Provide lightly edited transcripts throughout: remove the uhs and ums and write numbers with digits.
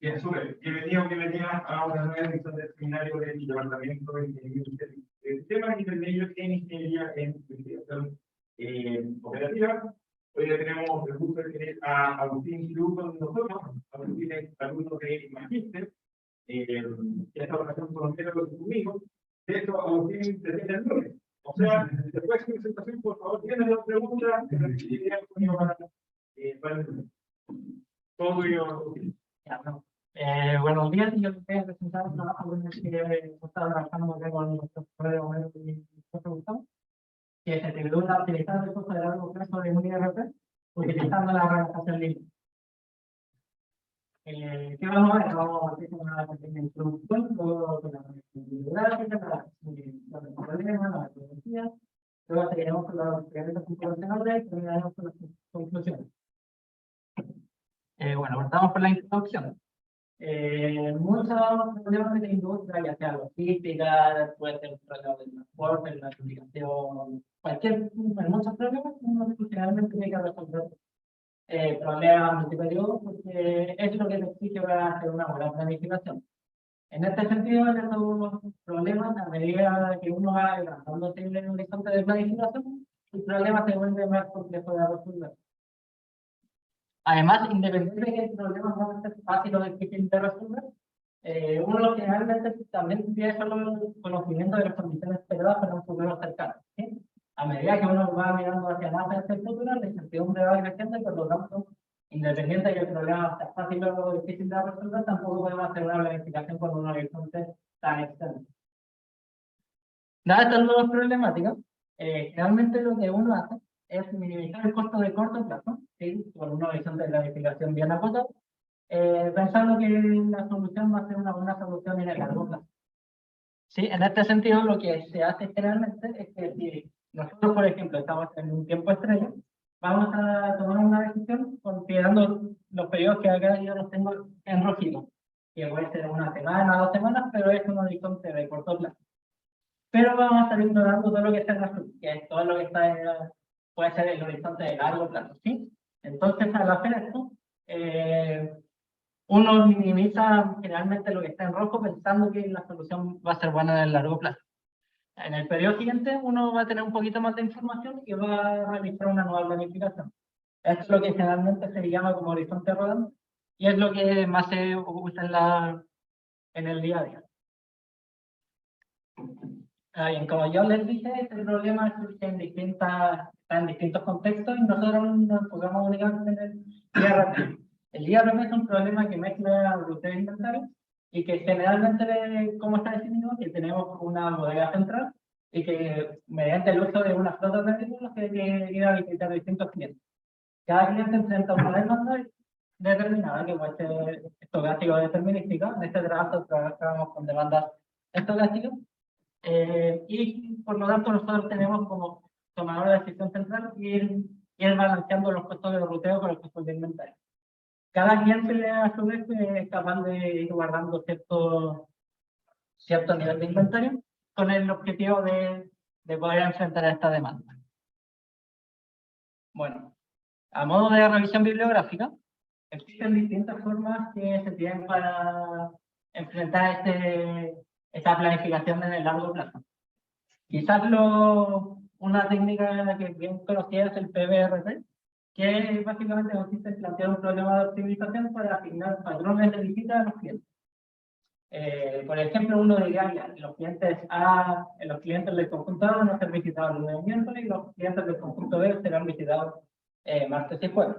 Bien, súper. Bienvenida a una nueva edición del seminario del Departamento de Ingeniería de Sistemas Intermedios en Ingeniería en Investigación Operativa. Hoy le tenemos el gusto de tener a Agustín Girú con nosotros. Agustín es alumno de Magíster, que está trabajando conmigo. De hecho, Agustín presenta el lunes. O sea, después de su presentación, por favor, tienen las preguntas que recibirán conmigo para el lunes. Todo tuyo. Buenos días, yo les voy a presentar un trabajo con el que he estado trabajando con nuestro profesor y José Gustavo, que se titula Utilizando el costo de largo plazo de un IRP, utilizando la organización libre. ¿Qué vamos a ver? Vamos a hacer una pequeña introducción, luego con la bibliográfica, los problemas, la metodología, luego seguiremos con los experimentos computacionales y terminaremos con las conclusiones. Bueno, partamos por la introducción. Muchos problemas de la industria, ya sea logística, puede ser problemas de transporte, la comunicación, muchos problemas, uno generalmente tiene que resolver problemas multiperiodos porque es lo que se exige para hacer una buena planificación. En este sentido, en estos problemas, a medida que uno va adelantándose en el horizonte de planificación, el problema se vuelve más complejo de resolver. Además, independiente de que el problema va a ser fácil o difícil de resolver, uno generalmente también tiene solo el conocimiento de las condiciones esperadas para un futuro cercano. ¿Sí? A medida que uno va mirando hacia más hacia el futuro, la incertidumbre va creciendo y por lo tanto, independiente de que el problema sea fácil o difícil de resolver, tampoco podemos hacer una planificación con un horizonte tan extenso. Dadas estas nuevas problemáticas, generalmente lo que uno hace es minimizar el costo de corto plazo, ¿sí? Con un horizonte de planificación bien acotado, pensando que la solución va a ser una buena solución en el largo plazo. ¿Sí? En este sentido, lo que se hace generalmente es que si nosotros, por ejemplo, estamos en un tiempo estrella, vamos a tomar una decisión considerando los periodos que acá yo los tengo en rojito, que puede ser una semana, 2 semanas, pero es un horizonte de corto plazo. Pero vamos a estar ignorando todo lo que está en azul, que es todo lo que está puede ser el horizonte de largo plazo, ¿sí? Entonces, al hacer esto, uno minimiza generalmente lo que está en rojo pensando que la solución va a ser buena en el largo plazo. En el periodo siguiente, uno va a tener un poquito más de información y va a realizar una nueva planificación. Esto es lo que generalmente se llama como horizonte rodante y es lo que más se usa en el día a día. Bien, como yo les dije, este problema surge en distintos contextos y nosotros nos enfocamos únicamente en el IRP. El IRP es un problema que mezcla ruteo e inventario y que generalmente, como está definido, que tenemos una bodega central y que mediante el uso de una flota de vehículos que hay que ir a visitar distintos clientes. Cada cliente enfrenta una demanda determinada que puede ser estocástica o determinística. En este trabajo trabajamos con demandas estocásticas. Y por lo tanto nosotros tenemos como tomador de decisión central ir balanceando los costos de ruteo con los costos de inventario. Cada cliente a su vez es capaz de ir guardando cierto nivel de inventario con el objetivo de poder enfrentar esta demanda. Bueno, a modo de revisión bibliográfica, existen distintas formas que se tienen para enfrentar esta planificación en el largo plazo. Quizás una técnica que es bien conocida es el PBRT, que básicamente consiste en plantear un problema de optimización para asignar patrones de visita a los clientes. Por ejemplo, uno diría que los clientes del conjunto A van a ser visitados lunes y miércoles y los clientes del conjunto B serán visitados martes y jueves.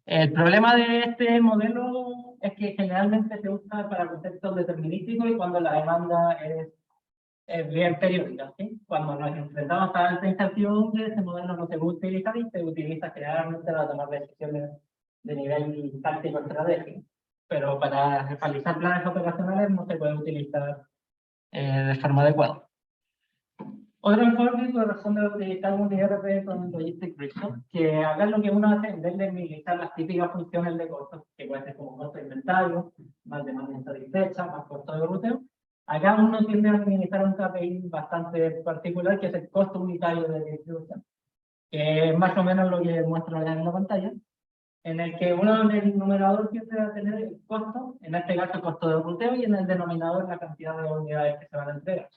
El problema de este modelo es que generalmente se usa para contextos determinísticos y cuando la demanda es bien periódica, ¿sí? Cuando nos enfrentamos a alta incertidumbre, ese modelo no se puede utilizar y se utiliza generalmente para tomar decisiones de nivel táctico estratégico. Pero para realizar planes operacionales no se puede utilizar de forma adecuada. Otro enfoque corresponde a utilizar un IRP con Logistic Resource, que acá lo que uno hace en vez de minimizar las típicas funciones de costos, que puede ser como costo de inventario, más demanda insatisfecha, más costo de ruteo, acá uno tiende a minimizar un KPI bastante particular, que es el costo unitario de distribución, que es más o menos lo que muestro acá en la pantalla. en el que uno en el numerador siempre va a tener el costo, en este caso el costo de ruteo, y en el denominador la cantidad de unidades que se van a entregar.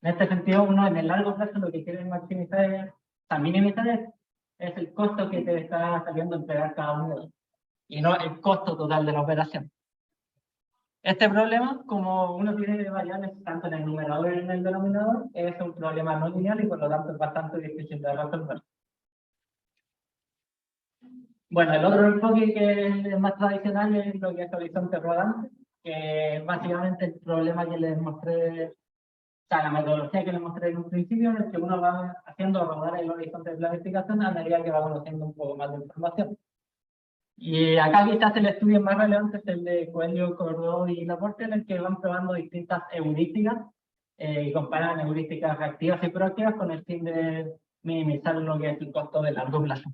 En este sentido, uno en el largo plazo lo que quiere maximizar, o sea, minimizar es el costo que te está saliendo a entregar cada unidad, y no el costo total de la operación. Este problema, como uno tiene variables tanto en el numerador y en el denominador, es un problema no lineal y por lo tanto es bastante difícil de resolver. Bueno, el otro enfoque que es más tradicional es lo que es horizonte rodante, que básicamente el problema que les mostré, o sea, la metodología que les mostré en un principio es que uno va haciendo rodar el horizonte de planificación a medida que va conociendo un poco más de información. Y acá quizás el estudio más relevante es el de Coelho, Cordó y Laporte, en el que van probando distintas heurísticas y comparan heurísticas reactivas y proactivas con el fin de minimizar lo que es el costo de largo plazo.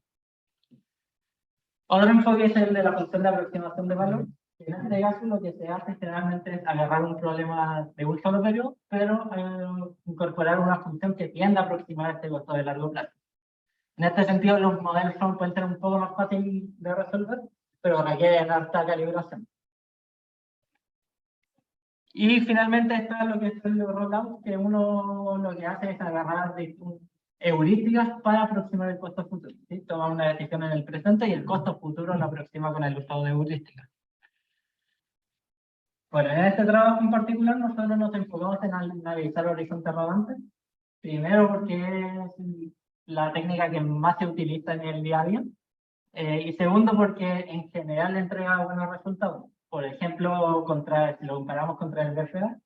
Otro enfoque es el de la función de aproximación de valor. En este caso lo que se hace generalmente es agarrar un problema de un solo periodo, pero incorporar una función que tienda a aproximar este costo de largo plazo. En este sentido, los modelos pueden ser un poco más fáciles de resolver, pero requieren alta calibración. Y finalmente está lo que es el rollout, que uno lo que hace es agarrar heurísticas para aproximar el costo futuro. ¿Sí? Toma una decisión en el presente y el costo futuro lo aproxima con el uso de heurísticas. Bueno, en este trabajo en particular nosotros nos enfocamos en analizar horizontes rodantes. Primero porque es la técnica que más se utiliza en el día a día. Y segundo porque en general entrega buenos resultados. Por ejemplo, si lo comparamos contra el BFA,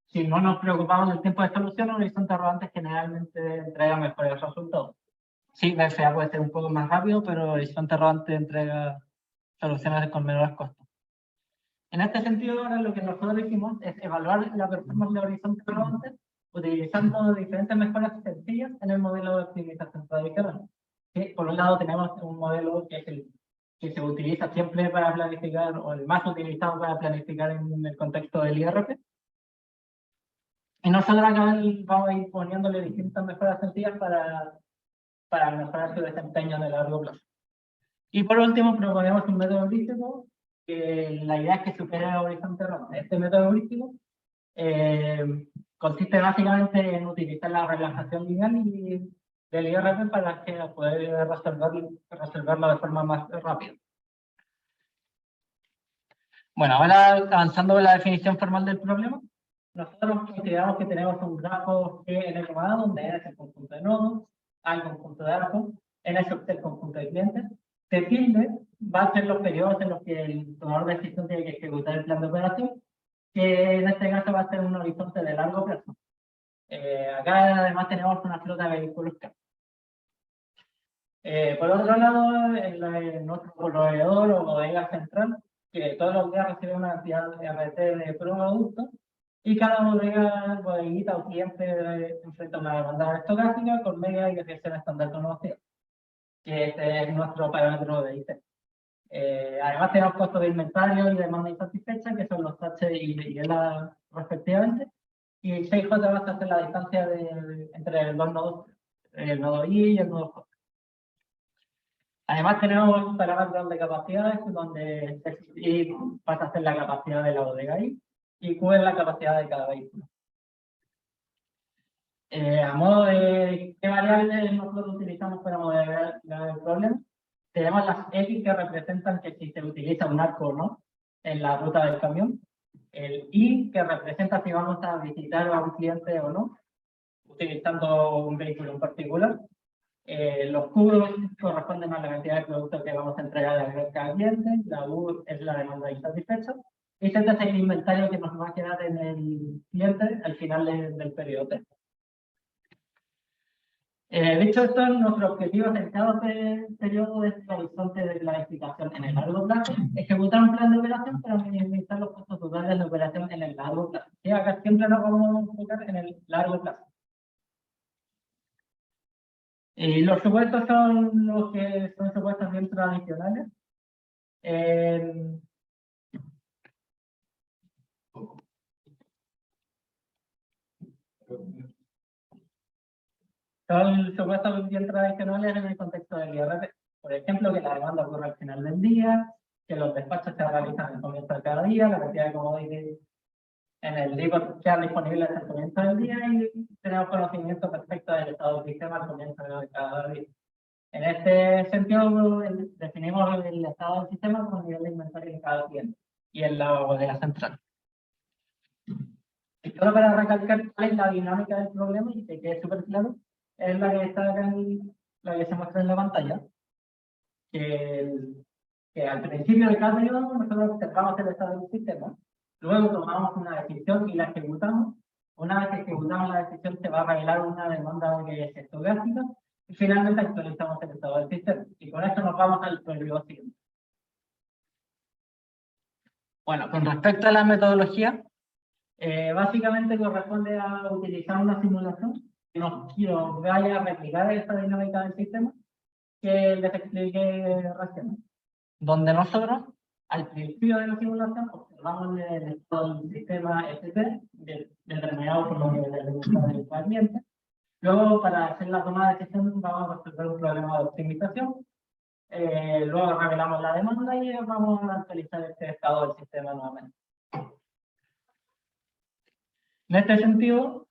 si no nos preocupamos del tiempo de solución, un horizonte rodante generalmente entrega mejores resultados. Sí, BFA puede ser un poco más rápido, pero horizonte rodante entrega soluciones con menores costos. En este sentido, ahora lo que nosotros hicimos es evaluar la performance de horizonte rodante utilizando diferentes mejoras sencillas en el modelo de optimización tradicional. ¿Sí? Por un lado tenemos un modelo que es el que se utiliza siempre para planificar, o el más utilizado para planificar en el contexto del IRP. Y nosotros acá vamos a ir poniéndole distintas mejoras sencillas para mejorar su desempeño en el largo plazo. Y por último, proponemos un método heurístico, que la idea es que supere el horizonte rodante. Este método heurístico consiste básicamente en utilizar la relajación lineal y del IRP para que poder resolverlo de forma más rápida. Bueno, ahora avanzando con la definición formal del problema, nosotros consideramos que tenemos un grafo GNMA donde N es el conjunto de nodos, A el conjunto de arcos, N es el conjunto de clientes, T tilde va a ser los periodos en los que el tomador de decisión tiene que ejecutar el plan de operación, que en este caso va a ser un horizonte de largo plazo. Acá además tenemos una flota de vehículos carga. Por otro lado, nuestro proveedor o bodega central, que todos los días recibe una cantidad de RT de productos, y cada bodeguita o cliente enfrenta una demanda estocástica con media y desviación estándar conocida, que este es nuestro parámetro de IC. Además tenemos costos de inventario y demanda insatisfecha, que son los H y L respectivamente, y el 6J va a ser la distancia entre los nodos, el nodo I y el nodo J. Además tenemos parámetros de capacidades, donde I pasa a ser la capacidad de la bodega I y Q es la capacidad de cada vehículo. A modo de qué variables nosotros utilizamos para modelar el problema, tenemos las X que representan que si se utiliza un arco o no en la ruta del camión, el Y que representa si vamos a visitar a un cliente o no, utilizando un vehículo en particular. Los cubos corresponden a la cantidad de productos que vamos a entregar a cada cliente, la U es la demanda insatisfecha, y Z es el inventario que nos va a quedar en el cliente al final del periodo T. Dicho esto, nuestro objetivo en cada periodo es el horizonte de planificación en el largo plazo, ejecutar un plan de operación para minimizar los costos totales de operación en el largo plazo. Y acá siempre nos vamos a enfocar en el largo plazo. Y los supuestos son los que son supuestos bien tradicionales. Son supuestos bien tradicionales en el contexto del IRP. Por ejemplo, que la demanda ocurre al final del día, que los despachos se realizan al comienzo de cada día, la cantidad de commodities en el libro quedan disponibles al comienzo del día y tenemos conocimiento perfecto del estado del sistema al comienzo de cada día. En este sentido, definimos el estado del sistema como el nivel de inventario de cada cliente y en la bodega central. Y solo para recalcar cuál es la dinámica del problema y que quede súper claro, es la que está acá la que se muestra en la pantalla. Que al principio de cada periodo nosotros observamos el estado del sistema, luego tomamos una decisión y la ejecutamos. Una vez que ejecutamos la decisión se va a revelar una demanda que es estocástica y finalmente actualizamos el estado del sistema. Y con esto nos vamos al periodo siguiente. Bueno, con respecto a la metodología, básicamente corresponde a utilizar una simulación que nos vaya a replicar esta dinámica del sistema que les expliqué recién, donde nosotros, al principio de la simulación, observamos el estado del sistema ST, determinado por los niveles del cliente. Luego, para hacer la toma de decisión, vamos a resolver un problema de optimización. Luego revelamos la demanda y vamos a actualizar este estado del sistema nuevamente. En este sentido,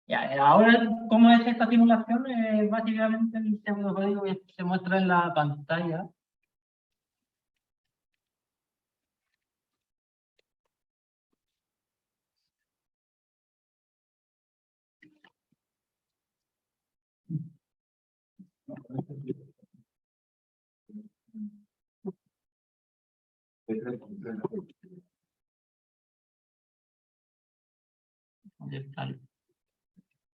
ya, ahora, ¿cómo es esta simulación? Básicamente el pseudocódigo que se muestra en la pantalla.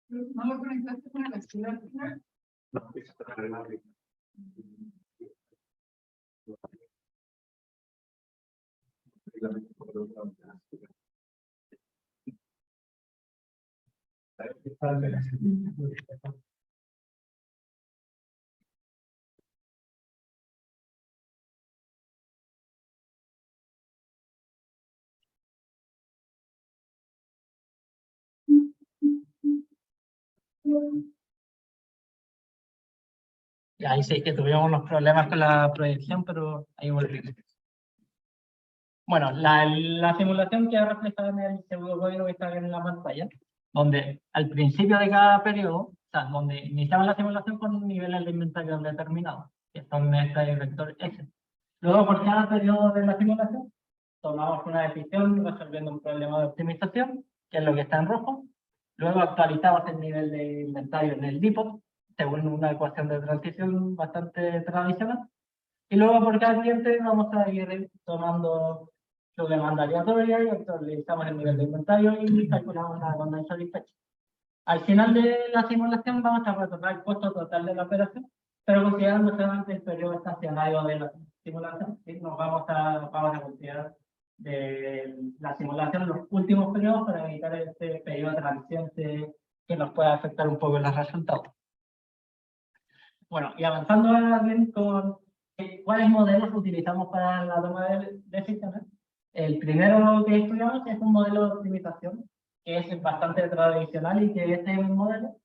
¿No lo conectaste con la escuela al final? No, está arreglado. Y ahí sí que tuvimos unos problemas con la proyección, pero ahí volvimos. Bueno, la simulación queda reflejada en el pseudocódigo que está en la pantalla, donde al principio de cada periodo, o sea, donde iniciamos la simulación con niveles de inventario determinados, que son este vector S. Luego, por cada periodo de la simulación, tomamos una decisión resolviendo un problema de optimización, que es lo que está en rojo. Luego actualizamos el nivel de inventario en el DIPOT, según una ecuación de transición bastante tradicional. Y luego por cada cliente vamos a ir tomando su demanda aleatoria y actualizamos el nivel de inventario y calculamos la demanda insatisfecha. Al final de la simulación vamos a retornar el costo total de la operación, pero considerando solamente el periodo estacionario de la simulación, ¿sí? Nos vamos a considerar de la simulación los últimos periodos para evitar este periodo transiente que nos pueda afectar un poco los resultados. Bueno, y avanzando ahora bien con cuáles modelos utilizamos para la toma de decisiones. El primero que estudiamos es un modelo de optimización que es bastante tradicional y que este modelo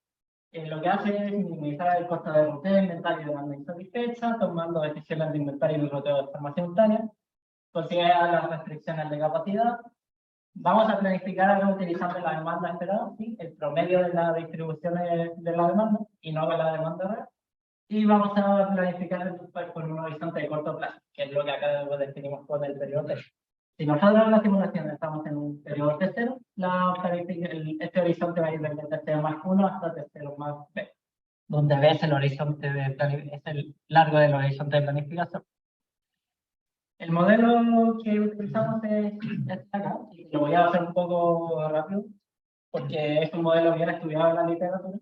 lo que hace es minimizar el costo de ruteo, inventario de demanda insatisfecha, tomando decisiones de inventario y ruteo de forma simultánea, considera las restricciones de capacidad. Vamos a planificar ahora utilizando la demanda esperada, ¿sí? El promedio de la distribución de la demanda y no de la demanda real. Y vamos a planificar con un horizonte de corto plazo, que es lo que acá definimos con el periodo T. Si nosotros en la simulación estamos en un periodo T0, este horizonte va a ir desde T0 más 1 hasta T0 más B, donde B es el horizonte es el largo del horizonte de planificación. El modelo que utilizamos es acá, y lo voy a hacer un poco rápido, porque es un modelo bien estudiado en la literatura,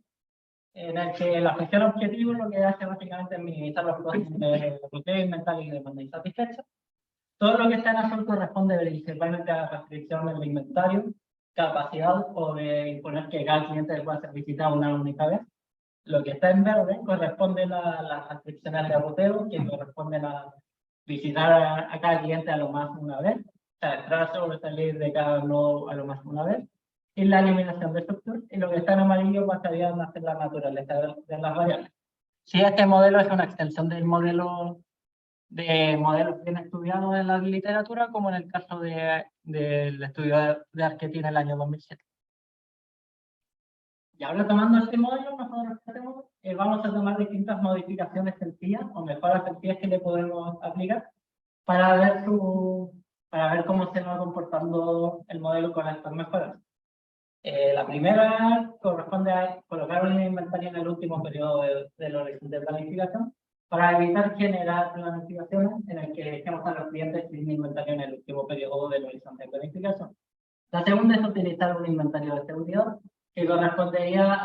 en el que la función objetivo lo que hace básicamente es minimizar los costos de ruteo, inventario y demanda insatisfecha. Todo lo que está en azul corresponde principalmente a la restricción del inventario, capacidad o de imponer que cada cliente pueda ser visitado una única vez. Lo que está en verde corresponde a las restricciones de ruteo, que corresponden a visitar a cada cliente a lo más una vez, o sea, entrar o salir de cada nodo a lo más una vez, y la eliminación de estructuras, y lo que está en amarillo pasaría a hacer la naturaleza de las variables. Si este modelo es una extensión del modelo de modelos bien estudiados en la literatura, como en el caso del estudio de Archetti en el año 2007. Y ahora tomando este modelo, nosotros vamos a tomar distintas modificaciones sencillas o mejoras sencillas que le podemos aplicar para ver cómo se va comportando el modelo con estas mejoras. La primera corresponde a colocar un inventario en el último periodo del horizonte de planificación para evitar generar planificaciones en el que dejemos a los clientes sin inventario en el último periodo del horizonte de planificación. La segunda es utilizar un inventario de seguridad que correspondería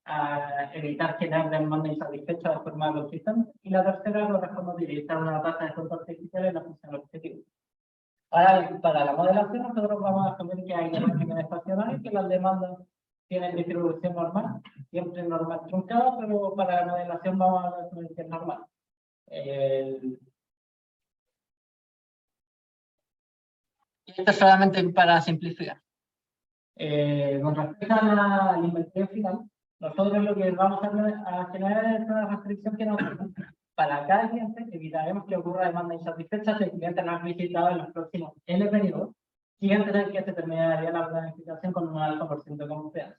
a evitar generar demanda insatisfecha de forma consistente. Y la tercera corresponde a utilizar una tasa de control artificial en la función objetivo. Ahora, para la modelación, nosotros vamos a asumir que hay regímenes estacionarios, que las demandas tienen distribución normal, siempre normal truncada, pero para la modelación vamos a asumir que es normal. Y esto es solamente para simplificar. Con respecto al inventario final, nosotros lo que vamos a generar es una restricción que nos para cada cliente evitaremos que ocurra demanda insatisfecha si el cliente no ha visitado en los próximos N periodos, y antes de que se terminaría la planificación con un alto por ciento de confianza.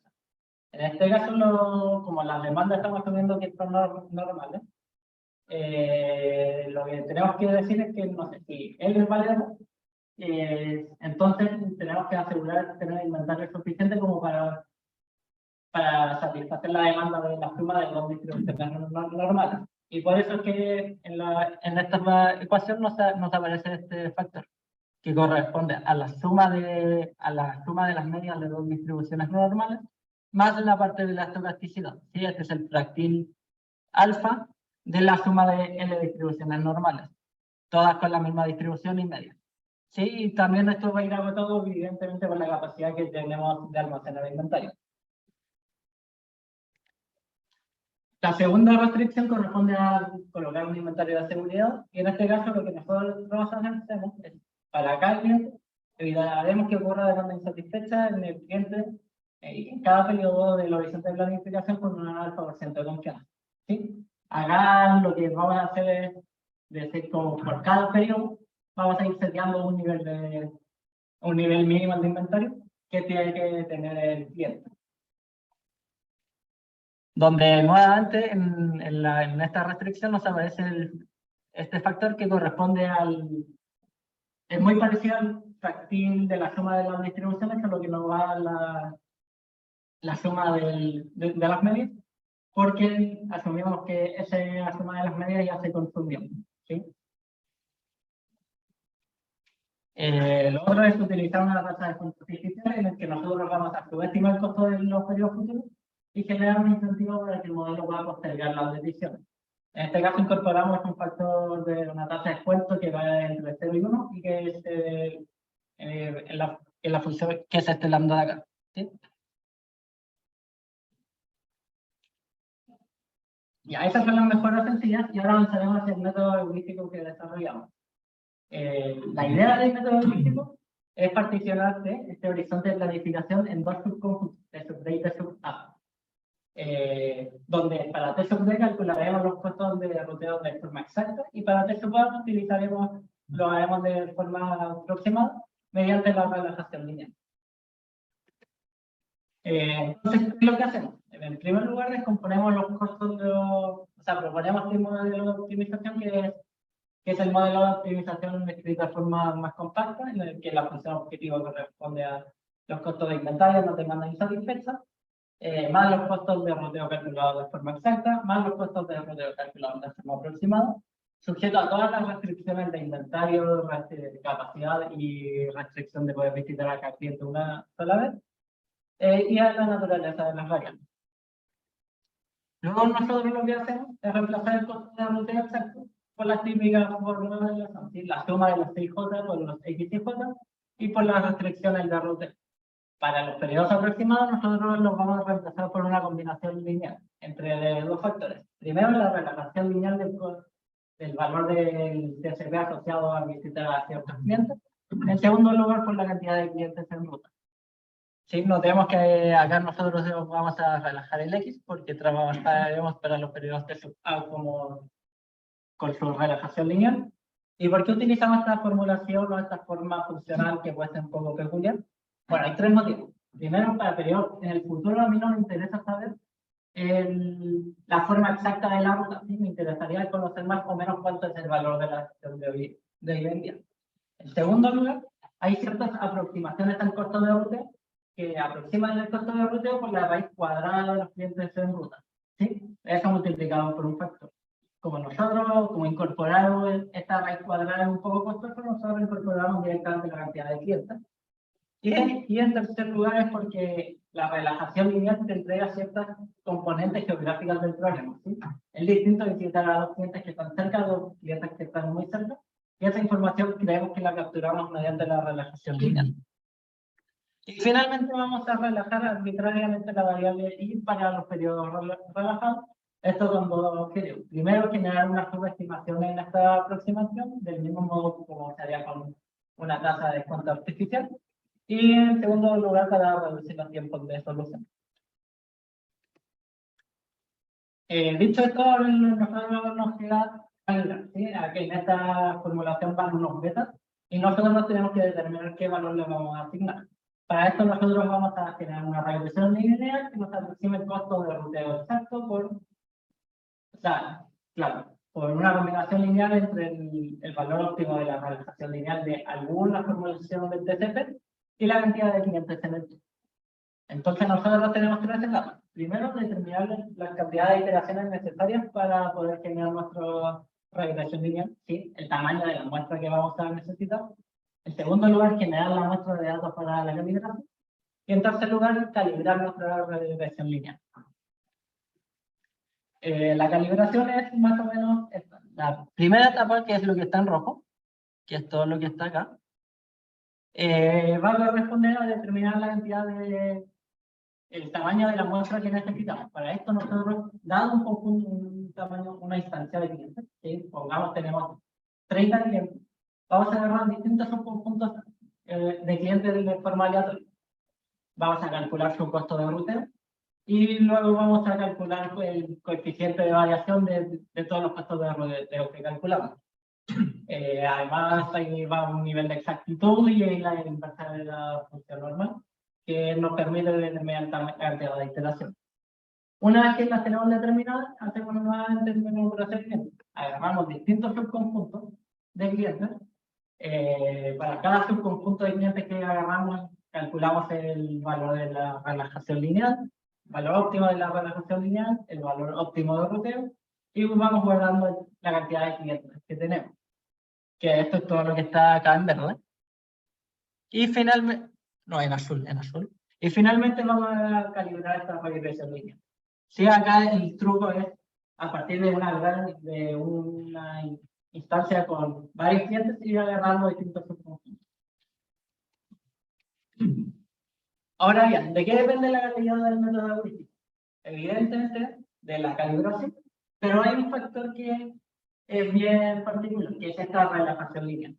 En este caso, como las demandas estamos asumiendo que son normales, lo que tenemos que decir es que, no sé, si él es válido, entonces tenemos que asegurar tener inventario suficiente como para satisfacer la demanda de la suma de dos distribuciones normales. Y por eso es que en esta ecuación nos aparece este factor, que corresponde a la suma de las medias de dos distribuciones normales, más la parte de la estocasticidad. ¿Sí? Este es el fractil alfa de la suma de n distribuciones normales, todas con la misma distribución y media. Sí, y también esto va a ir agotado, evidentemente, con la capacidad que tenemos de almacenar inventario. La segunda restricción corresponde a colocar un inventario de seguridad, y en este caso lo que nosotros hacemos es, para cada cliente, evitaremos que ocurra demanda insatisfecha en el cliente y en cada periodo del horizonte de planificación con un alfa por ciento de confianza. ¿Sí? Acá lo que vamos a hacer es decir, como por cada periodo, vamos a ir seteando un nivel mínimo de inventario que tiene que tener el cliente. Donde nuevamente en esta restricción nos aparece este factor que corresponde es muy parecido al fractil de la suma de las distribuciones, que es lo que nos va a la suma de las medias, porque asumimos que la suma de las medias ya se consumió. ¿Sí? Lo otro es utilizar una tasa de control artificial en el que nosotros vamos a subestimar el costo de los periodos futuros y generar un incentivo para que el modelo pueda postergar las decisiones. En este caso incorporamos un factor de una tasa de descuento que va entre 0 y 1 y que es en la función que se esté dando de acá. ¿Sí? Ya, esas son las mejoras sencillas y ahora avanzaremos hacia el método heurístico que desarrollamos. La idea del método heurístico es particionar este horizonte de planificación en dos subconjuntos, T sub D y T sub A. Donde para T sub D calcularemos los costos de ruteo de forma exacta y para T sub A lo haremos de forma aproximada mediante la relajación lineal. Entonces, ¿qué es lo que hacemos? En primer lugar, descomponemos los costos proponemos un modelo de optimización que es el modelo de optimización escrito de forma más compacta, en el que la función objetivo corresponde a los costos de inventario, no demanda insatisfecha, más los costos de ruteo calculados de forma exacta, más los costos de ruteo calculados de forma aproximada, sujeto a todas las restricciones de inventario, de capacidad y restricción de poder visitar a cada cliente una sola vez, y a la naturaleza de las variables. Luego nosotros lo que hacemos es reemplazar el costo de ruteo exacto por las típicas fórmulas de relación, ¿sí? La suma de los CIJ por los XIJ y por las restricciones de ruteo. Para los periodos aproximados, nosotros los vamos a reemplazar por una combinación lineal entre dos factores. Primero, la relajación lineal del valor del TSV asociado a visitar a ciertos clientes. En segundo lugar, por la cantidad de clientes en ruta. Sí, notemos que acá nosotros vamos a relajar el X porque trabajaremos para los periodos de sub A como con su relajación lineal. ¿Y por qué utilizamos esta formulación o esta forma funcional que puede ser un poco peculiar? Bueno, hay tres motivos. Primero, para periodos en el futuro a mí no me interesa saber la forma exacta de la ruta. ¿Sí? Me interesaría conocer más o menos cuánto es el valor de la acción de hoy en día. En segundo lugar, hay ciertas aproximaciones al costo de ruteo que aproximan el costo de ruteo por la raíz cuadrada de los clientes en ruta. ¿Sí? Eso multiplicado por un factor. Como nosotros, como incorporamos esta raíz cuadrada es un poco costoso, nosotros incorporamos directamente la cantidad de clientes. Y en tercer lugar es porque la relajación lineal te entrega ciertas componentes geográficas del problema. ¿Sí? Es distinto visitar a los clientes que están cerca de los clientes que están muy cerca. Y esa información creemos que la capturamos mediante la relajación lineal. Y finalmente vamos a relajar arbitrariamente la variable y para los periodos relajados. Esto con dos objetivos. Primero, generar una subestimación en esta aproximación, del mismo modo como se haría con una tasa de descuento artificial. Y en segundo lugar, para reducir los tiempos de solución. Dicho esto, nosotros nos queda ¿sí? Aquí en esta formulación van unos betas y nosotros tenemos que determinar qué valor le vamos a asignar. Para esto nosotros vamos a generar una regresión lineal que nos aproxime el costo de ruteo exacto por una combinación lineal entre el valor óptimo de la relajación lineal de alguna formulación del TCP y la cantidad de clientes en el tour. Entonces nosotros tenemos tres etapas. Primero, determinar la cantidad de iteraciones necesarias para poder generar nuestra regresión lineal, ¿sí? El tamaño de la muestra que vamos a necesitar. En segundo lugar, generar la muestra de datos para la calibración. Y en tercer lugar, calibrar nuestra regresión lineal. La calibración es más o menos esta. La primera etapa, que es lo que está en rojo, que es todo lo que está acá, va a corresponder a determinar la cantidad el tamaño de la muestra que necesitamos. Para esto nosotros, dado un conjunto, un tamaño, una instancia de clientes, ¿sí? Pongamos tenemos 30 clientes, vamos a agarrar distintos subconjuntos de clientes de forma aleatoria. Vamos a calcular su costo de ruteo y luego vamos a calcular el coeficiente de variación de todos los costos de ruteo que calculamos. Además, ahí va un nivel de exactitud y ahí la inversa de la función normal, que nos permite determinar la cantidad de iteración. Una vez que las tenemos determinadas, hacemos nuevamente un procedimiento. Agarramos distintos subconjuntos de clientes. Para cada subconjunto de clientes que agarramos, calculamos el valor de la relajación lineal, valor óptimo de la relajación lineal, el valor óptimo de ruteo, y vamos guardando la cantidad de clientes que tenemos. Que esto es todo lo que está acá en verde. Y finalmente, no, en azul. Y finalmente vamos a calibrar esta regresión lineal. Sí, acá el truco es, a partir de una instancia con varios clientes, ir agarrando distintos subconjuntos. Ahora bien, ¿de qué depende la calidad del método heurístico? Evidentemente, de la calibración, pero hay un factor que es bien particular, que es esta relajación lineal.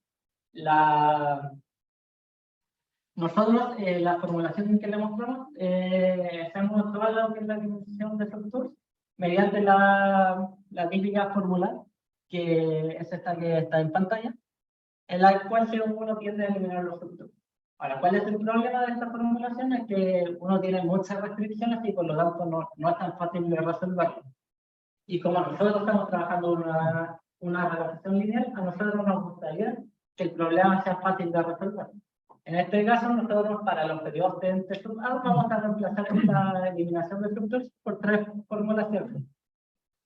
Nosotros, la formulación que le mostramos, hacemos toda la optimización de estructuras mediante la típica fórmula, que es esta que está en pantalla, en la cual uno tiende a eliminar los estructuras. Ahora, ¿cuál es el problema de esta formulación? Es que uno tiene muchas restricciones y por lo tanto no es tan fácil de resolverlo. Y como nosotros estamos trabajando una relación lineal, a nosotros nos gustaría que el problema sea fácil de resolver. En este caso, nosotros para los periodos de estructuras vamos a reemplazar esta eliminación de estructuras por tres formulaciones.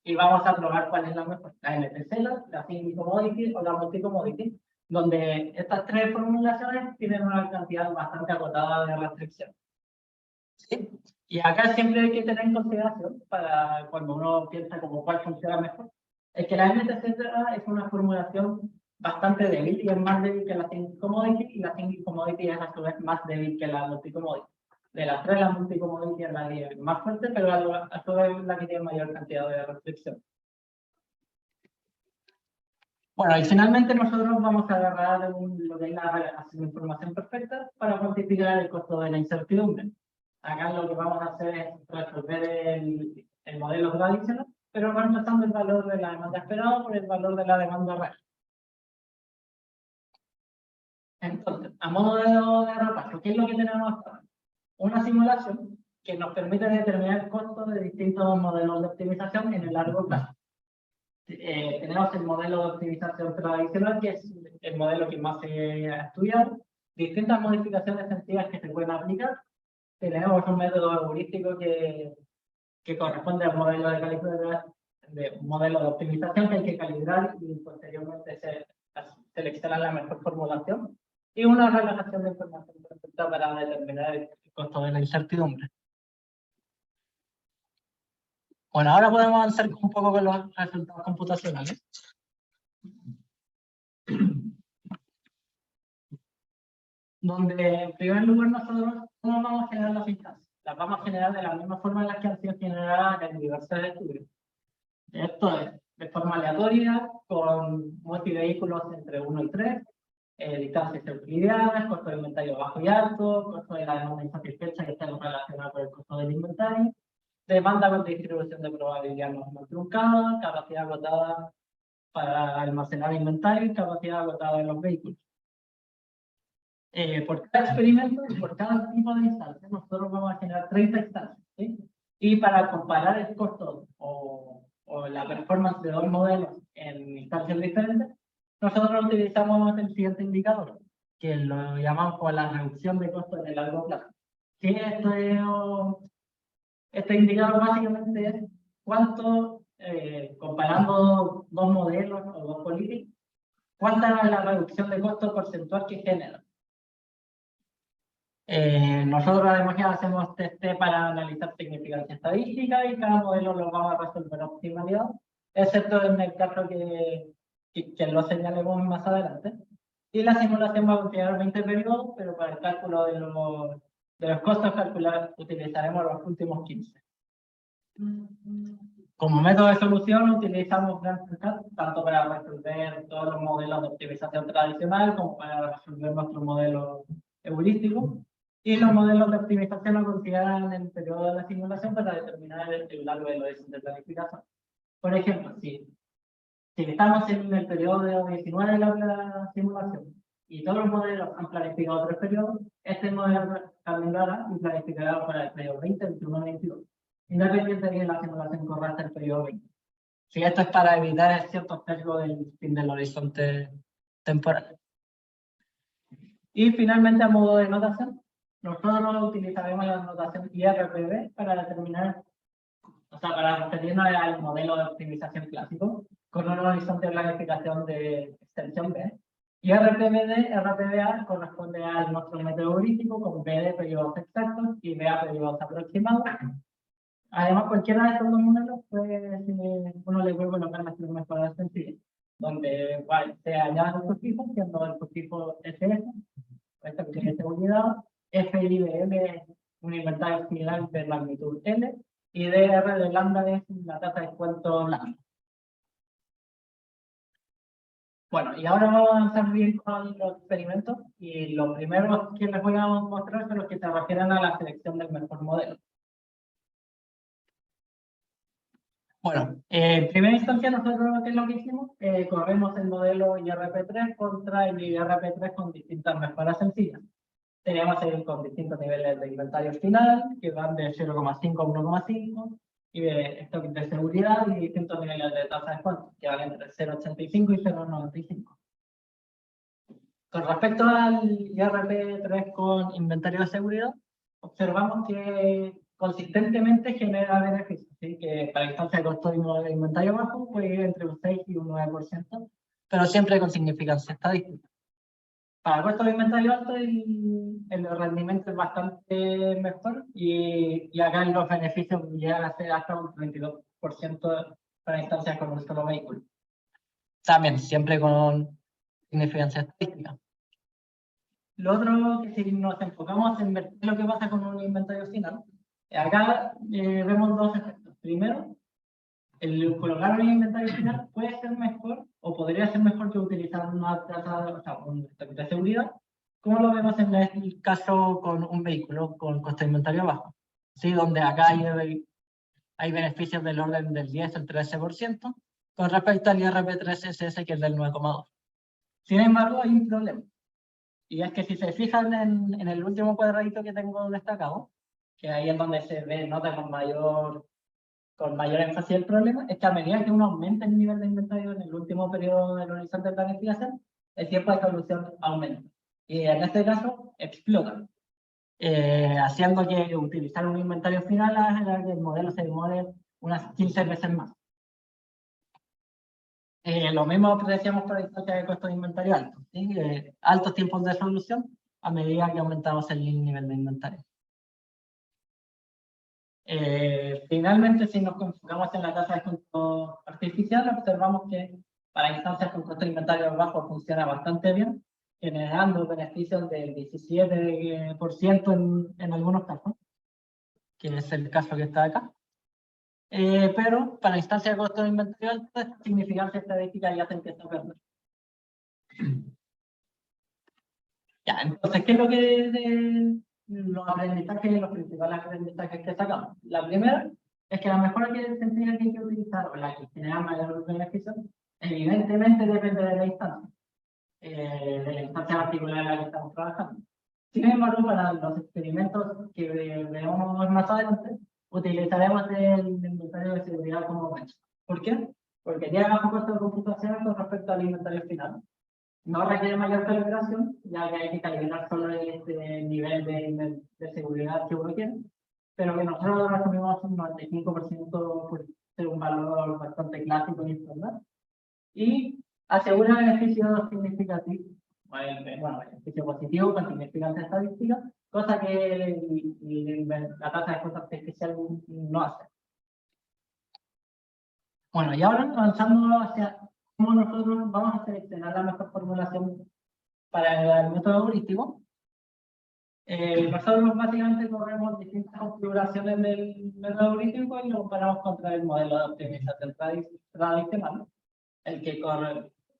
Y vamos a probar cuál es la mejor, la LTC, la single commodity o la multi-commodity, donde estas tres formulaciones tienen una cantidad bastante acotada de restricción. ¿Sí? Y acá siempre hay que tener en consideración, para cuando uno piensa como cuál funciona mejor, es que la MTC es una formulación bastante débil y es más débil que la single commodity, y la single commodity es a su vez más débil que la multi-commodity. De las tres, la multicomodity es la que es más fuerte, pero a su vez la que tiene mayor cantidad de restricción. Bueno, y finalmente nosotros vamos a agarrar lo que es la relación de información perfecta para cuantificar el costo de la incertidumbre. Acá lo que vamos a hacer es resolver el modelo tradicional, pero reemplazando el valor de la demanda esperada por el valor de la demanda real. Entonces, a modo de repaso, ¿qué es lo que tenemos hasta ahora? Una simulación que nos permite determinar el costo de distintos modelos de optimización en el largo plazo. Tenemos el modelo de optimización tradicional, que es el modelo que más se ha estudiado, distintas modificaciones sencillas que se pueden aplicar. Tenemos un método heurístico que corresponde al modelo de calibración, modelo de optimización que hay que calibrar y posteriormente seleccionar la mejor formulación, y una relación de información perfecta para determinar el costo de la incertidumbre. Bueno, ahora podemos avanzar un poco con los resultados computacionales. Donde, en primer lugar, nosotros ¿cómo vamos a generar las instancias? Las vamos a generar de la misma forma en la que han sido generadas en diversos estudios. Esto es de forma aleatoria, con multivehículos entre 1 y 3, distancias euclidianas, costo de inventario bajo y alto, costo de la demanda insatisfecha que está relacionada con el costo del inventario, demanda con distribución de probabilidad no truncada, capacidad agotada para almacenar inventario y capacidad agotada de los vehículos. Por cada experimento y por cada tipo de instancia, nosotros vamos a generar 30 instancias, ¿sí? Y para comparar el costo o la performance de dos modelos en instancias diferentes, nosotros utilizamos el siguiente indicador, que lo llamamos como la reducción de costos en el largo plazo. ¿Sí? Este indicador básicamente es cuánto, comparando dos modelos o dos políticas, cuánta es la reducción de costo porcentual que genera. Nosotros además ya hacemos test para analizar significancia estadística y cada modelo lo vamos a resolver a optimalidad, excepto en el caso que lo señalemos más adelante. Y la simulación va a considerar 20 periodos, pero para el cálculo de los costos utilizaremos los últimos 15. Como método de solución utilizamos GraphQL tanto para resolver todos los modelos de optimización tradicional como para resolver nuestro modelo heurístico. Y los modelos de optimización lo consideran el periodo de la simulación para determinar el largo del horizonte de planificación. Por ejemplo, si estamos en el periodo 19 de la simulación y todos los modelos han planificado 3 periodos, este modelo también lo hará y planificará para el periodo 20, 21, 22. Independiente de que la simulación corra hasta el periodo 20. Si esto es para evitar ciertos sesgos del fin del horizonte temporal. Y finalmente, a modo de notación, nosotros utilizaremos la notación IRPB para determinar, o sea, para referirnos al modelo de optimización clásico, con un horizonte de planificación de extensión B. Y RPBA corresponde a nuestro método heurístico con B de periodos exactos y BA periodos aproximados. Además, cualquiera de estos dos modelos, pues, uno le puede colocar las mejoras sencillas, donde se añaden los sufijos, siendo el sufijo SS, esta que tiene seguridad, FIBM es un inventario similar de magnitud L, y DR de lambda es la tasa de descuento lambda. Bueno, y ahora vamos a avanzar bien con los experimentos, y los primeros que les voy a mostrar son los que se refieren a la selección del mejor modelo. Bueno, en primera instancia nosotros ¿qué es lo que hicimos? Corremos el modelo IRP3 contra el IRP3 con distintas mejoras sencillas. Teníamos con distintos niveles de inventario final, que van de 0,5 a 1,5, y de stock de seguridad, y distintos niveles de tasa de descuento, que van entre 0,85 y 0,95. Con respecto al IRP3 con inventario de seguridad, observamos que consistentemente genera beneficios, ¿sí? Que para instancia de costo de inventario bajo puede ir entre un 6 y un 9%, pero siempre con significancia estadística. Para costo de inventario alto el rendimiento es bastante mejor y acá los beneficios llegan a ser hasta un 32% para instancias con un solo vehículo. También siempre con significancia estadística. Lo otro, que si nos enfocamos en ver lo que pasa con un inventario final, acá vemos dos efectos. Primero, el colocar un inventario final puede ser mejor o podría ser mejor que utilizar una tasa, o sea, un stock de seguridad, como lo vemos en el caso con un vehículo con costo de inventario bajo. Sí, donde acá hay beneficios del orden del 10 al 13% con respecto al IRP3SS, que es del 9,2%. Sin embargo, hay un problema. Y es que si se fijan en el último cuadradito que tengo destacado, que ahí es donde se ve nota con mayor énfasis el problema, es que a medida que uno aumenta el nivel de inventario en el último periodo del horizonte de planificación, el tiempo de solución aumenta. Y en este caso, explota, haciendo que utilizar un inventario final haga que el modelo se demore unas 15 veces más. Lo mismo apreciamos para instancias de costo de inventario alto, ¿sí? Altos tiempos de solución a medida que aumentamos el nivel de inventario. Finalmente, si nos enfocamos en la tasa de descuento artificial, observamos que para instancias con costo de inventario bajo funciona bastante bien, generando beneficios del 17% en algunos casos, que es el caso que está acá. Pero para instancias de costo de inventario alto, esta significancia estadística ya se empieza a perder. Ya, entonces, ¿qué es lo que los aprendizajes, los principales aprendizajes que sacamos? La primera es que la mejora que tendría que utilizar, o la que genera mayor beneficio, evidentemente depende de la instancia particular en la que estamos trabajando. Sin embargo, para los experimentos que veamos más adelante, utilizaremos el inventario de seguridad como benchmark. ¿Por qué? Porque tiene bajo costo de computación con respecto al inventario final. No requiere mayor calibración, ya que hay que calibrar solo este nivel de seguridad que uno quiere, pero que nosotros resumimos un 95% por ser un valor bastante clásico y estándar. Y asegura beneficios significativos, bueno, beneficio positivo con significante estadística, cosa que la tasa de costo artificial no hace. Bueno, y ahora avanzando hacia cómo nosotros vamos a seleccionar la mejor formulación para el método heurístico. Nosotros básicamente corremos distintas configuraciones del método heurístico y lo comparamos contra el modelo de optimización tradicional, el que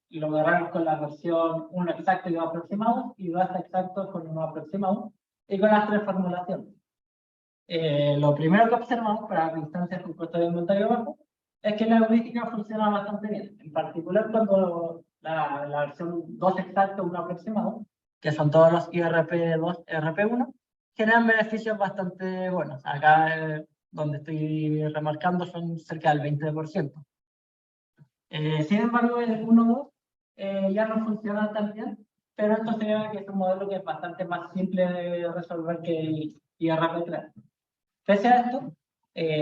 lo agarramos con la versión 1 exacto y 2 aproximado, y 2 exactos con 1 aproximado, y con las tres formulaciones. Lo primero que observamos para instancias con costo de inventario bajo es que la heurística funciona bastante bien, en particular cuando la versión 2 exacto, 1 aproximado, que son todos los IRP2, RP1, generan beneficios bastante buenos. Acá donde estoy remarcando son cerca del 20%. Sin embargo, el 1.2 ya no funciona tan bien, pero esto se debe a que es un modelo que es bastante más simple de resolver que el IRP3. Pese a esto,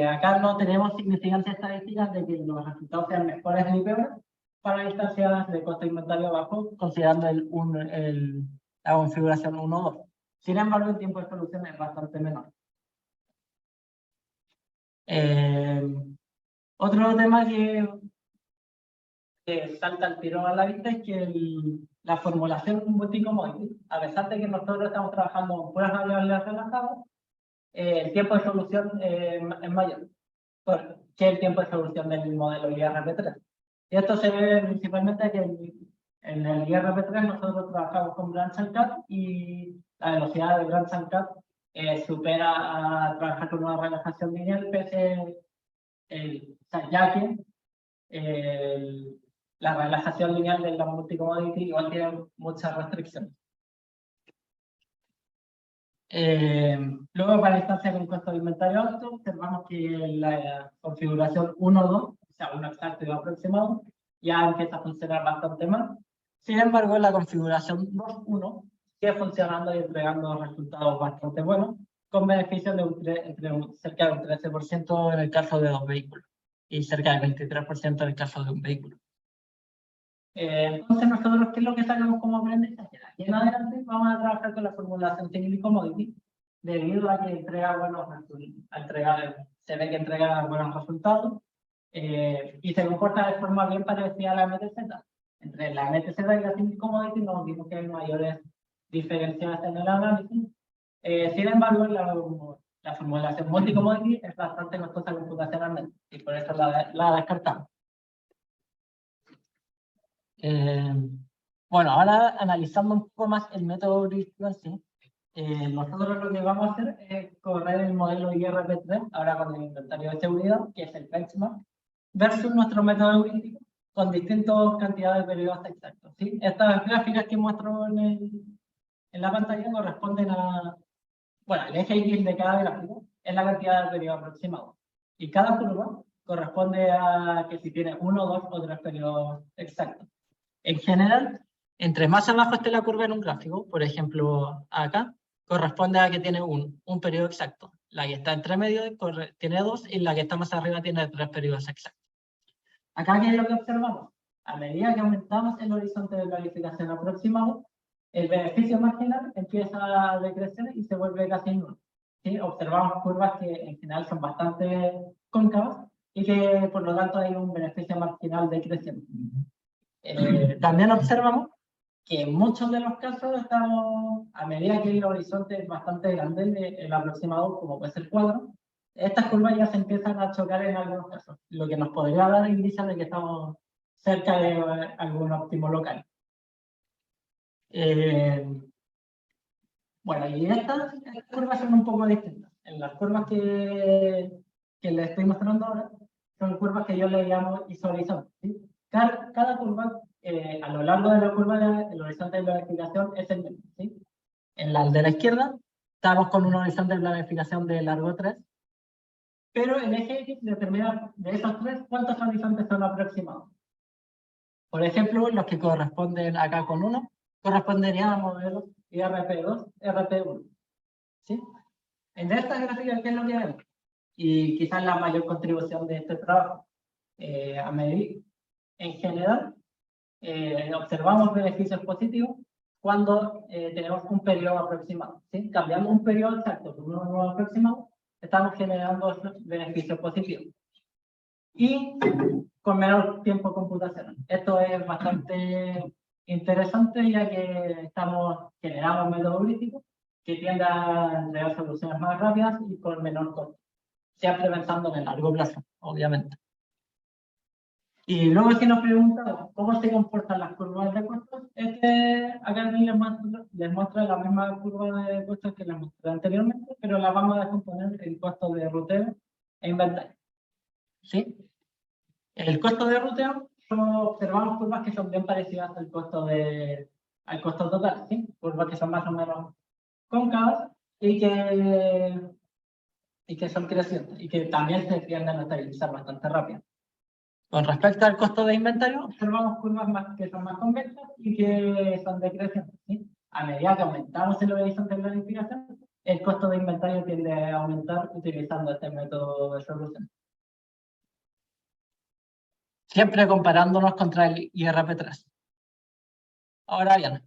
acá no tenemos significancias estadísticas de que los resultados sean mejores ni peores para instancias de costo de inventario bajo, considerando la configuración 1.2. Sin embargo, el tiempo de solución es bastante menor. Otro tema que salta al tiro a la vista es que la formulación multi-commodity, a pesar de que nosotros estamos trabajando con puras variables relajadas, el tiempo de solución es mayor que el tiempo de solución del modelo IRP3. Y esto se ve principalmente a que en el IRP3 nosotros trabajamos con Branch and Cut y la velocidad de Branch and Cut supera a trabajar con una relajación lineal, ya que la relajación lineal de la multi-commodity igual tiene muchas restricciones. Luego, para instancias con costo de inventario alto, observamos que la configuración 1.2, o sea, 1 exacto y 2 aproximado, ya empieza a funcionar bastante mal. Sin embargo, la configuración 2.1 sigue funcionando y entregando resultados bastante buenos, con beneficios de cerca de un 13% en el caso de 2 vehículos y cerca del 23% en el caso de un vehículo. Entonces, nosotros, ¿qué es lo que sacamos como aprendizaje? Aquí en adelante vamos a trabajar con la formulación single commodity, debido a que entrega buenos resultados, se ve que entrega buenos resultados y se comporta de forma bien parecida a la MTZ. Entre la MTZ y la single commodity nos vimos que hay mayores diferencias en el análisis. Sin embargo, la formulación multi-commodity es bastante costosa computacionalmente y por eso la descartamos. Bueno, ahora analizando un poco más el método heurístico en sí, nosotros lo que vamos a hacer es correr el modelo IRP3, ahora con el inventario de seguridad, que es el benchmark, versus nuestro método heurístico con distintas cantidades de periodos exactos, ¿sí? Estas gráficas que muestro en la pantalla corresponden a, bueno, el eje X de cada gráfico es la cantidad de periodos aproximados. Y cada curva corresponde a que si tiene 1, 2 o 3 periodos exactos. En general, entre más abajo esté la curva en un gráfico, por ejemplo, acá, corresponde a que tiene un periodo exacto. La que está entre medio tiene 2 y la que está más arriba tiene 3 periodos exactos. Acá, ¿qué es lo que observamos? A medida que aumentamos el horizonte de planificación aproximado, el beneficio marginal empieza a decrecer y se vuelve casi nulo. ¿Sí? Observamos curvas que en general son bastante cóncavas y que por lo tanto hay un beneficio marginal decreciente. También observamos que en muchos de los casos estamos, a medida que el horizonte es bastante grande, el aproximado, como puede ser 4, estas curvas ya se empiezan a chocar en algunos casos, lo que nos podría dar indicios de que estamos cerca de algún óptimo local. Bueno, y estas curvas son un poco distintas. En las curvas que les estoy mostrando ahora, son curvas que yo le llamo isohorizonte, ¿sí? Cada curva, a lo largo de la curva, el horizonte de planificación es el mismo, ¿sí? En la de la izquierda, estamos con un horizonte de planificación de largo 3, pero el eje X determina de esos 3 cuántos horizontes son aproximados. Por ejemplo, los que corresponden acá con 1, corresponderían a modelos IRP2, RP1. ¿Sí? En esta gráfica, ¿qué es lo que vemos? Y quizás la mayor contribución de este trabajo. A medir, en general, observamos beneficios positivos cuando tenemos un periodo aproximado. ¿Sí? Cambiando un periodo exacto por uno nuevo aproximado, estamos generando beneficios positivos. Y con menor tiempo computacional. Esto es bastante interesante ya que generando un método heurístico que tiende a entregar soluciones más rápidas y con menor costo. Siempre pensando en el largo plazo, obviamente. Y luego si nos preguntamos cómo se comportan las curvas de costos, acá les muestro la misma curva de costos que les mostré anteriormente, pero la vamos a descomponer en costos de ruteo e inventario. ¿Sí? El costo de ruteo, observamos curvas que son bien parecidas al costo total, ¿sí? Curvas que son más o menos cóncavas y que son crecientes y que también se tienden a estabilizar bastante rápido. Con respecto al costo de inventario, observamos curvas que son más convexas y que son decrecientes, ¿sí? A medida que aumentamos el horizonte de planificación, el costo de inventario tiende a aumentar utilizando este método de solución. Siempre comparándonos contra el IRP3. Ahora bien,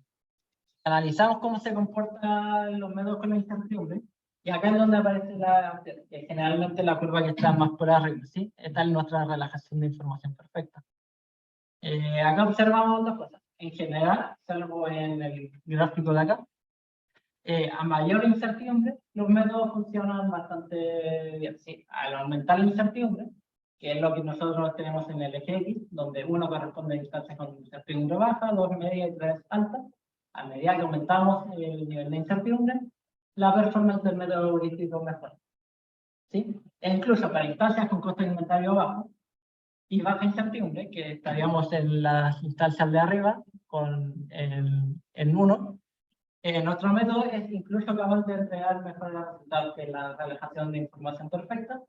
analizamos cómo se comportan los métodos con la incertidumbre, y acá es donde aparece generalmente la curva que está más por arriba, ¿sí? Esta es nuestra relajación de información perfecta. Acá observamos dos cosas. En general, salvo en el gráfico de acá, a mayor incertidumbre, los métodos funcionan bastante bien. ¿Sí? Al aumentar la incertidumbre, que es lo que nosotros tenemos en el eje X, donde 1 corresponde a instancias con incertidumbre baja, 2 media y 3 alta. A medida que aumentamos el nivel de incertidumbre, la performance del método heurístico mejora. ¿Sí? E incluso para instancias con costo de inventario bajo y baja incertidumbre, que estaríamos en las instancias de arriba, en 1, nuestro método es incluso capaz de entregar mejores resultados que la relajación de información perfecta.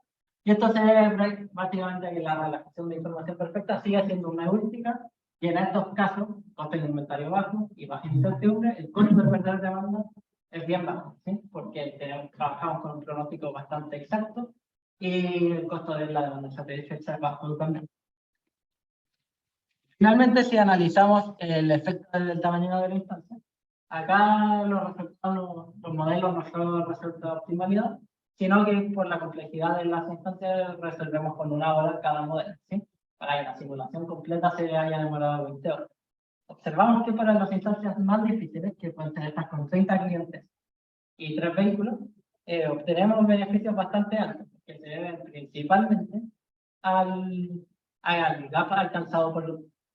Y esto se debe básicamente a que la relajación de información perfecta sigue siendo una heurística, y en estos casos, costo de inventario bajo y baja incertidumbre, el costo de perder demanda es bien bajo, ¿sí? Porque trabajamos con un pronóstico bastante exacto y el costo de la demanda satisfecha es bajo también. Finalmente, si analizamos el efecto del tamaño de la instancia, acá los modelos no solo resuelven la optimalidad, sino que por la complejidad de las instancias resolvemos con 1 hora cada modelo, ¿sí? Para que la simulación completa se haya demorado 20 horas. Observamos que para las instancias más difíciles, que pueden ser estas con 30 clientes y 3 vehículos, obtenemos beneficios bastante altos, que se deben principalmente al gap alcanzado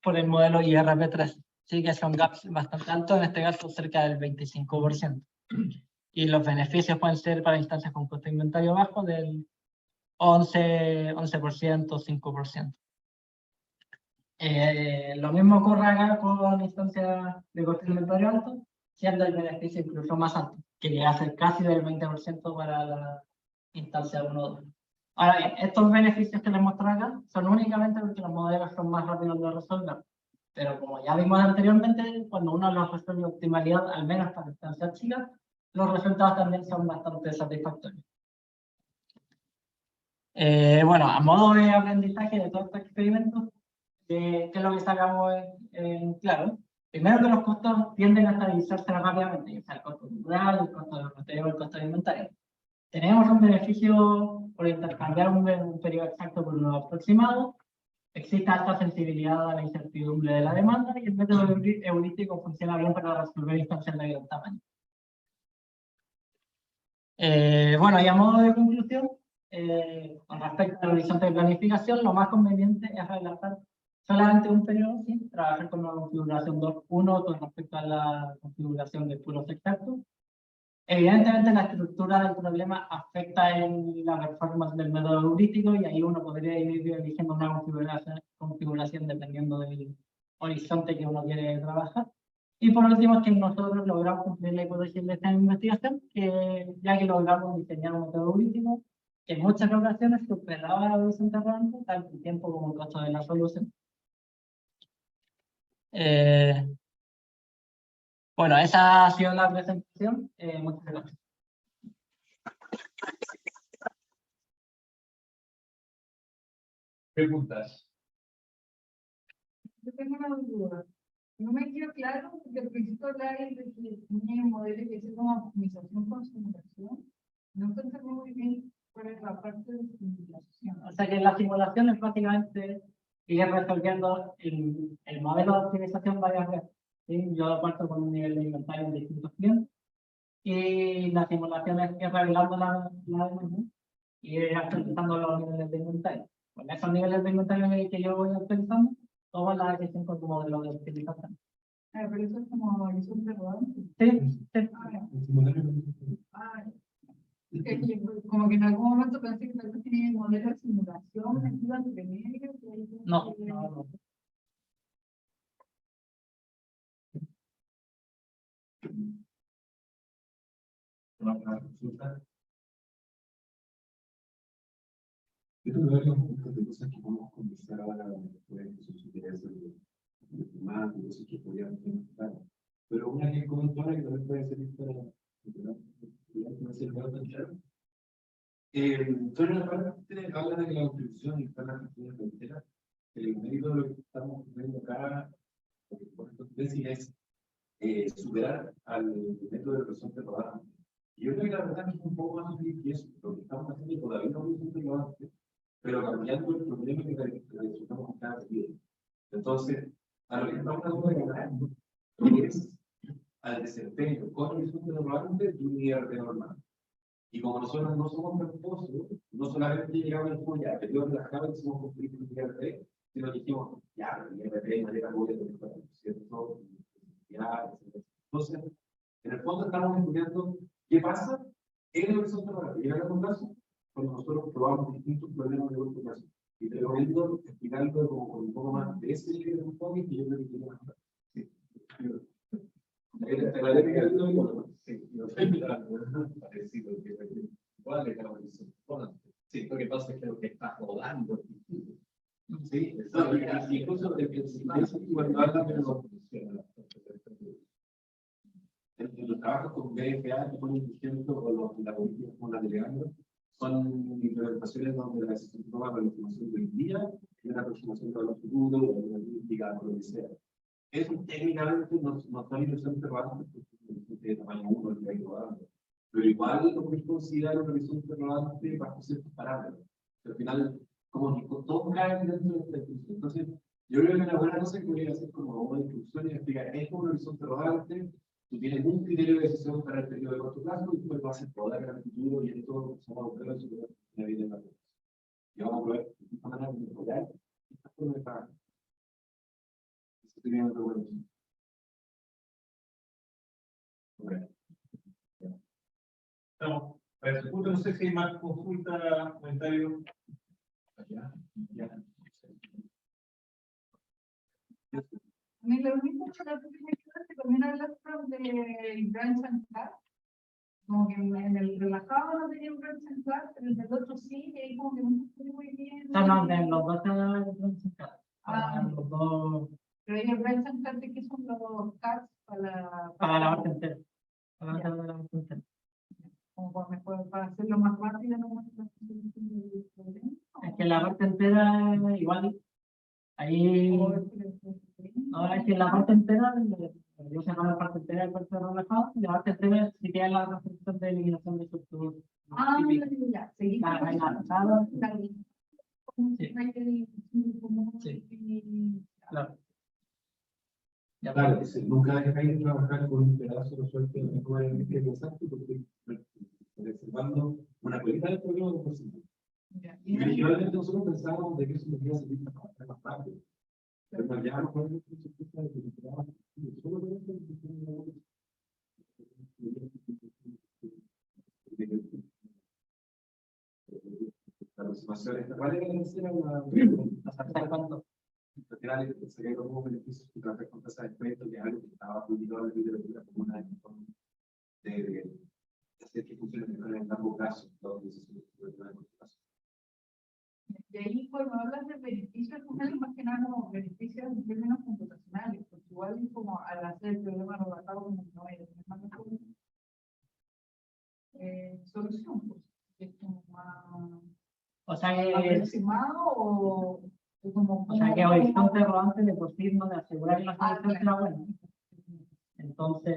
por el modelo IRP3. Sí que son gaps bastante altos, en este caso cerca del 25%. Y los beneficios pueden ser para instancias con costo de inventario bajo del 11%, 5%. Lo mismo ocurre acá con instancias de costo de inventario alto, siendo el beneficio incluso más alto, que llega a ser casi del 20% para la instancia 1-2. Ahora bien, estos beneficios que les muestro acá son únicamente porque los modelos son más rápidos de resolver. Pero como ya vimos anteriormente, cuando uno los resuelve optimalidad, al menos para instancias chicas, los resultados también son bastante satisfactorios. Bueno, a modo de aprendizaje de todos estos experimentos, ¿qué es lo que sacamos en claro? Primero que los costos tienden a estabilizarse rápidamente, o sea, el costo rural, el costo de material, el costo de inventario. Tenemos un beneficio por intercambiar un periodo exacto por uno aproximado. Existe alta sensibilidad a la incertidumbre de la demanda y el método heurístico funciona bien para resolver instancias de gran tamaño. Bueno, y a modo de conclusión, con respecto al horizonte de planificación, lo más conveniente es relajar solamente un periodo, ¿sí? Trabajar con una configuración 2.1 con respecto a la configuración de puros exactos. Evidentemente la estructura del problema afecta en la performance del método heurístico y ahí uno podría ir eligiendo una configuración dependiendo del horizonte que uno quiere trabajar. Y por último, es que nosotros logramos cumplir la hipótesis de esta investigación, ya que logramos diseñar un método heurístico que en muchas ocasiones superaba el horizonte rodante, tanto el tiempo como el costo de la solución. Bueno, esa ha sido la presentación. Muchas gracias. Preguntas. Yo tengo una duda. No me quedó claro, porque al principio hablaba de que tenía modelos que hacen como optimización con simulación. No entendí muy bien cuál es la parte de simulación. O sea que la simulación es básicamente ir resolviendo el modelo de optimización varias veces. ¿Sí? Yo parto con un nivel de inventario en distintos clientes y la simulación es ir revelando la demanda y ir actualizando los niveles de inventario. Con esos niveles de inventario que yo voy actualizando, tomo la decisión con tu modelo de optimización. Pero eso es como horizonte rodante. Sí, sí. Como que en algún momento pensé que tal vez tenía el modelo de simulación metido entre medio. No, no. Una consulta. Yo creo que hay un montón de cosas que podemos conversar ahora después de sus intereses de temáticos y que podríamos comentar. Pero una que comentó ahora que también puede servir para toda la parte habla de que la contribución y para la gestión de frontera, el mérito de lo que estamos viendo acá, por ejemplo, es superar al método de horizonte rodante. Y yo creo que la verdad es un poco más difícil que eso, lo que estamos haciendo todavía no es horizonte rodante, pero cambiando el problema que resultamos en cada periodo. Entonces, a lo que estamos hablando es al desempeño con horizonte rodante de un IRP normal. Y como nosotros no somos tramposos, no solamente llegamos al punto ya, periodo relajado y somos conflictos de IRP, sino que dijimos, ya, el IRP de manera muy ¿cierto? Ya, entonces, en el fondo estamos estudiando qué pasa en el horizonte rodante. Y en algún caso, cuando nosotros probamos distintos problemas de corto plazo. Y te recomiendo explicarlo como con un poco más de ese nivel de enfoque que yo creo que tiene más claro. Sí. Te agradezco que el todo. Sí, lo estoy mirando. Parecido. Igual es la horizonte. Sí, lo que pasa es que lo que está rodando. Sí, incluso el principal cuando hablan de los en los trabajos con BFA, que ponen ejemplo, o la política como la delegando, son implementaciones donde la decisión toma la información del día y una aproximación para el futuro, o una política, o lo que sea. Eso técnicamente no está horizonte rodante, porque de tamaño 1 el que hay rodando. Pero igual lo que considerar un horizonte rodante bajo ciertos parámetros. Al final, como que todo cae dentro de esta discusión. Entonces, Yo creo que una buena cosa que podría hacer como una instrucción y explicar, es un horizonte rodante, tú tienes un criterio de decisión para el periodo de corto plazo y después vas a poder ver el futuro y esto se va a buscar la vida en la vida. Y vamos a probar de esta manera de mejorar esta forma de pagar. Eso sería una buena opción. Okay. Estamos. Para ese punto, no sé si hay más consultas, comentarios. Ya, ya. A mí lo único que me queda es que también hablaste de Grand Central. Como que en el relajado no tenía un Grand Central, pero en el otro sí, y ahí como que no estoy muy bien. No, no, de los dos se Ah, los dos pero ahí el Grand Central, ¿qué son los CARS para para la parte entera. Para Ya. la parte entera. como para hacerlo más rápido, no más el problema? Es que la parte entera igual, ahí, ¿O es que ahora es que la parte entera, yo sé la parte entera del cuerpo relajado, y la parte entera sí que hay la restricción de eliminación de estructuras. Ah, típicas. ya, seguí Ah, con ahí eso. la sala. Sí. Claro. Ya, Claro, nunca dejáis de trabajar con un pedazo resuelto en el exacto porque reservando una colita del problema de por sí. Y originalmente nosotros pensábamos de que eso nos iba a servir para trabajar más rápido. Pero nos llevamos con el concepto de que nos quedaba solo con esto, la aproximación esta cuál era la tercera ¿hasta cuánto? al final sería como un beneficio que trabajar con tasas de crédito, que es algo que estaba publicado en la literatura como una de hacer que funcione mejor en el largo plazo, todo eso es el largo plazo. Y ahí cuando hablas de beneficios, finales más que nada como beneficios en términos computacionales, porque igual como al hacer el problema relatado como no es más mejor solución, pues es como más O sea que, aproximado o como que horizonte rodante de por sí no de asegurar que la Ah, solución sea buena. Entonces,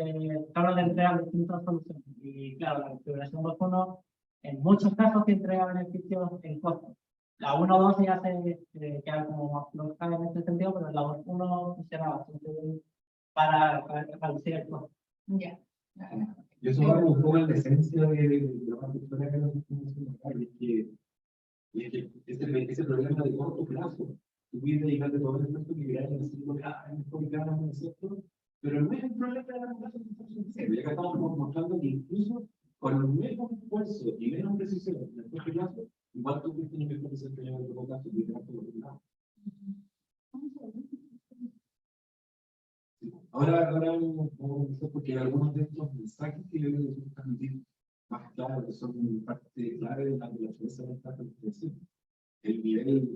claro, le entrega distintas soluciones. Y claro, la configuración 2.1 en muchos casos te entrega beneficios en costo. La 1.2 ya se queda como más floja en este sentido, pero la 2.1 funciona bastante bien para reducir el costo. ya. Y eso va un poco en la esencia de la parte historia que nos estamos haciendo acá, y es que ese problema de corto plazo, tú puedes dedicarte todo el esfuerzo que quieras en decir, es complicado en el sector, pero no es un problema de la plazo que ya que estamos mostrando que incluso con el mismo esfuerzo y menos precisión en el corto plazo, igual tú puedes tener mejor desempeño en el corto plazo y quedar por otro lado. Ahora vamos a comenzar porque hay algunos de estos mensajes que yo creo que son transmitir más claros, que son parte clave de la naturaleza de esta comprensión. El nivel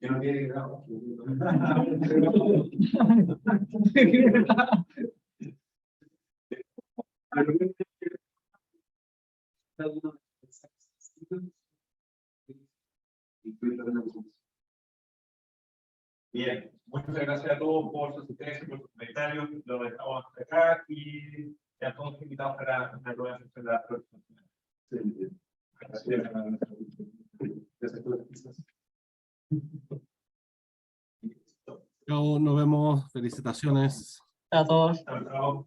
que no quede grabado. Bien, muchas gracias a todos por su asistencia, por sus comentarios. Lo dejamos hasta acá y ya todos invitados para una nueva sesión de la próxima semana. Gracias. Gracias por las pistas. Chao, nos vemos. Felicitaciones. A todos. Chao, chao.